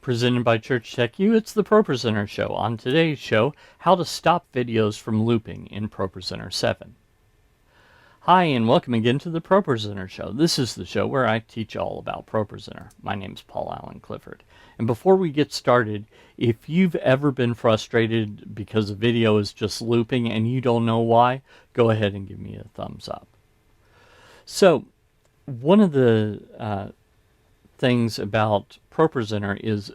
Presented by Church Tech U, it's the ProPresenter Show. On today's show, how to stop videos from looping in ProPresenter 7. Hi, and welcome again to the ProPresenter Show. This is the show where I teach all about ProPresenter. My name's Paul Allen Clifford. And before we get started, if you've ever been frustrated because a video is just looping and you don't know why, go ahead and give me a thumbs up. So, one of the things about ProPresenter is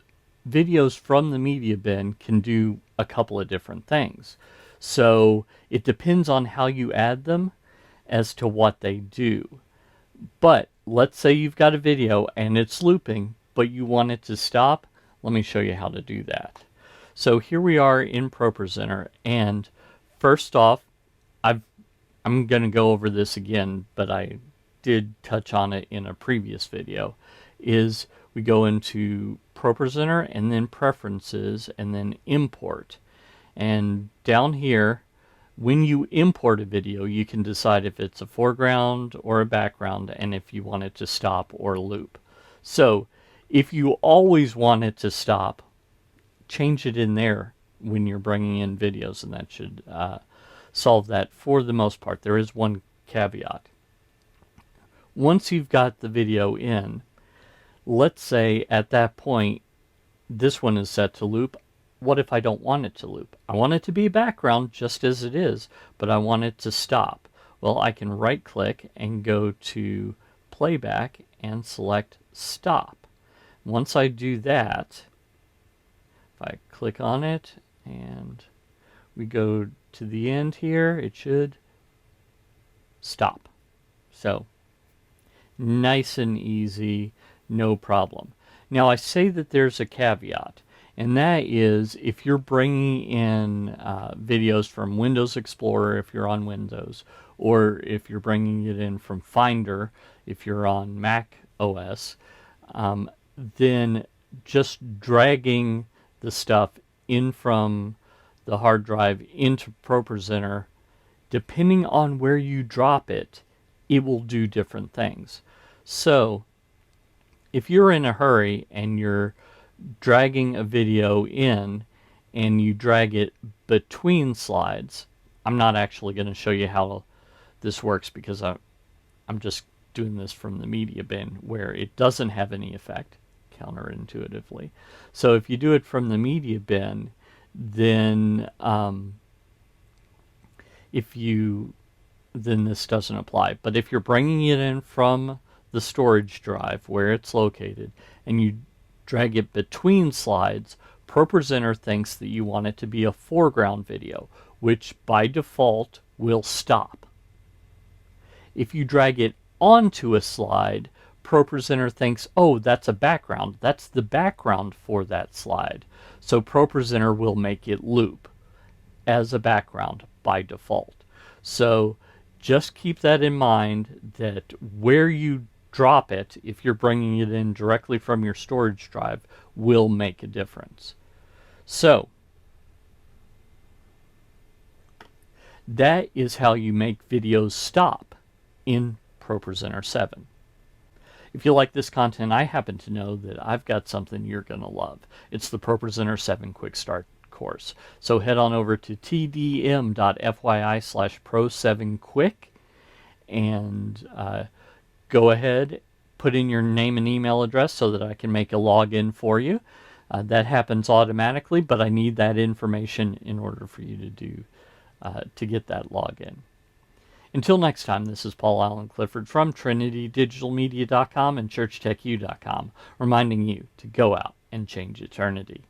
videos from the media bin can do a couple of different things. So it depends on how you add them as to what they do. But let's say you've got a video and it's looping, but you want it to stop. Let me show you how to do that. So here we are in ProPresenter, and first off, I'm going to go over this again, but I did touch on it in a previous video. Is we go into ProPresenter and then Preferences and then Import. And down here, when you import a video, you can decide if it's a foreground or a background and if you want it to stop or loop. So if you always want it to stop, change it in there when you're bringing in videos, and that should solve that for the most part. There is one caveat. Once you've got the video in, let's say at that point, this one is set to loop. What if I don't want it to loop? I want it to be a background just as it is, but I want it to stop. Well, I can right click and go to playback and select stop. Once I do that, if I click on it and we go to the end here, it should stop. So nice and easy. No problem. Now I say that there's a caveat, and that is if you're bringing in videos from Windows Explorer if you're on Windows, or if you're bringing it in from Finder if you're on Mac OS, then just dragging the stuff in from the hard drive into ProPresenter, depending on where you drop it, it will do different things. So if you're in a hurry and you're dragging a video in and you drag it between slides, I'm not actually going to show you how this works because I'm just doing this from the media bin where it doesn't have any effect, counterintuitively. So if you do it from the media bin, then then this doesn't apply. But if you're bringing it in from the storage drive where it's located and you drag it between slides, ProPresenter thinks that you want it to be a foreground video, which by default will stop. If you drag it onto a slide, ProPresenter thinks, oh, that's a background. That's the background for that slide. So ProPresenter will make it loop as a background by default. So just keep that in mind, that where you drop it, if you're bringing it in directly from your storage drive, will make a difference. So that is how you make videos stop in ProPresenter 7. If you like this content, I happen to know that I've got something you're going to love. It's the ProPresenter 7 Quick Start course. So head on over to TDM.fyi/Pro7Quick and go ahead, put in your name and email address so that I can make a login for you. That happens automatically, but I need that information in order for you to get that login. Until next time, this is Paul Allen Clifford from TrinityDigitalMedia.com and ChurchTechU.com, reminding you to go out and change eternity.